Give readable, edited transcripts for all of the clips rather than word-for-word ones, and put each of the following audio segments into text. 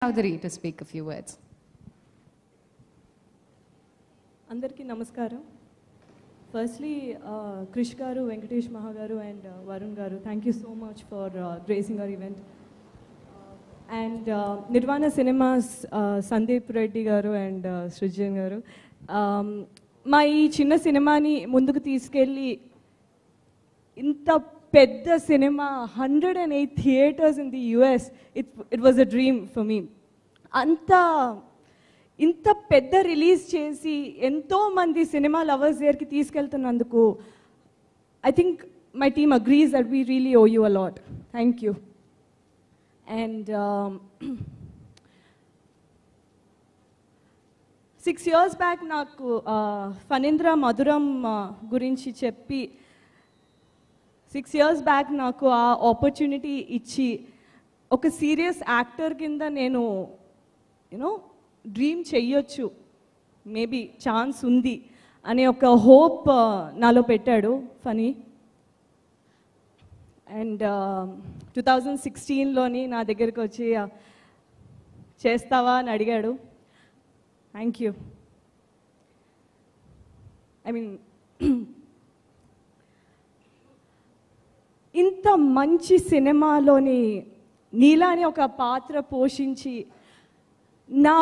Chaudhary to speak a few words. Andarki namaskaram. Firstly, Krish garu, Venkatesh Maha garu and Varun garu, thank you so much for gracing our event. And Nirvana Cinemas, Sandeep Reddy garu and Srijan garu. మా ఈ చిన్న సినిమాని ముందుకు తీసుకెళ్ళి ఇంత పెద్ద cinema 108 theatres in the US it was a dream for me. ఇంత పెద్ద రిలీజ్ చేసి ఎంతోమంది సినిమా లవర్స్ దగ్గరికి తీసుకెళ్తున్నందుకు I think my team agrees that we really owe you a lot. Thank you. And 6 years back నాకు ఫణీంద్ర మధురం గురించి చెప్పి 6 years బ్యాక్ నాకు ఆ ఆపర్చునిటీ ఇచ్చి ఒక సీరియస్ యాక్టర్ కింద నేను డ్రీమ్ చెయ్యొచ్చు, మేబీ ఛాన్స్ ఉంది అనే ఒక హోప్ నాలో పెట్టాడు ఫనీ. అండ్ 2016లోని నా దగ్గరికి వచ్చి చేస్తావా అని అడిగాడు. Thank you. ఐ మీన్ ఇంత మంచి సినిమాలోని నీలాని ఒక పాత్ర పోషించి నా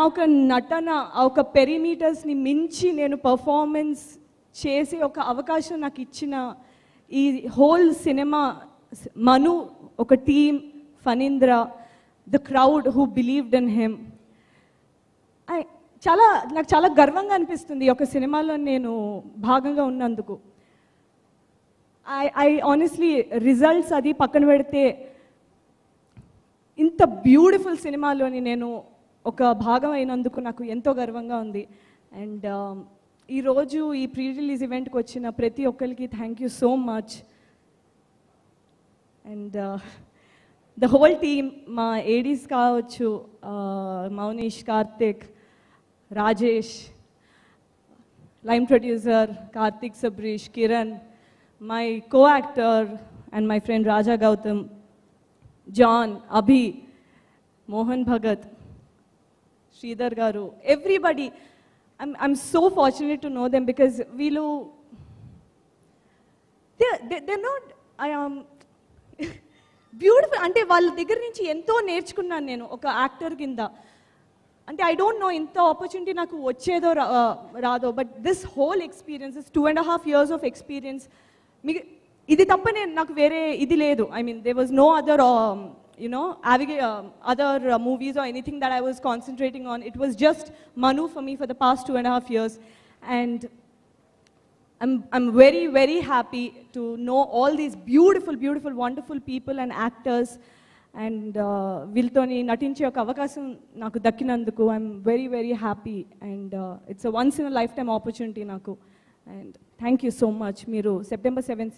ఒక నటన ఒక పెరిమీటర్స్ని మించి నేను పర్ఫార్మెన్స్ చేసే ఒక అవకాశం నాకు ఇచ్చిన ఈ హోల్ సినిమా, మను, ఒక team, Phanindra, the crowd who believed in him, నాకు చాలా గర్వంగా అనిపిస్తుంది ఒక సినిమాలో నేను భాగంగా ఉన్నందుకు. ఐ ఆనెస్ట్లీ రిజల్ట్స్ అది పక్కన పెడితే ఇంత బ్యూటిఫుల్ సినిమాలోని నేను ఒక భాగం అయినందుకు నాకు ఎంతో గర్వంగా ఉంది. అండ్ ఈరోజు ఈ ప్రీ రిలీజ్ ఈవెంట్కి వచ్చిన ప్రతి ఒక్కరికి thank you so much. And the whole team, మా ఏడీస్ కావచ్చు, Mounish, Karthik, Rajesh, line producer Karthik, Sabreesh, Kiran, my co-actor and my friend Raja Gautam, John, Abhi, Mohan Bhagat, Sridhar Garu, everybody. I'm so fortunate to know them because they're not beautiful. అంటే వాళ్ళ దగ్గర నుంచి ఎంతో నేర్చుకున్నాను నేను ఒక యాక్టర్ కింద. అంటే ఐ డోంట్ నో ఇంత ఆపర్చునిటీ నాకు వచ్చేదో రాదో, but this whole experience, 2.5 years of experience, మీకు ఇది తప్ప నేను నాకు వేరే ఇది లేదు. I mean there was no other other movies or anything that I was concentrating on. It was just Manu for me for the past 2.5 years. And I'm very, very happy to know all these beautiful, beautiful, wonderful people and actors. And వీళ్ళతోని నటించే ఒక అవకాశం నాకు దక్కినందుకు I'm very, very happy. And it's a once in a life time opportunity నాకు. And thank you so much. మీరు September 7th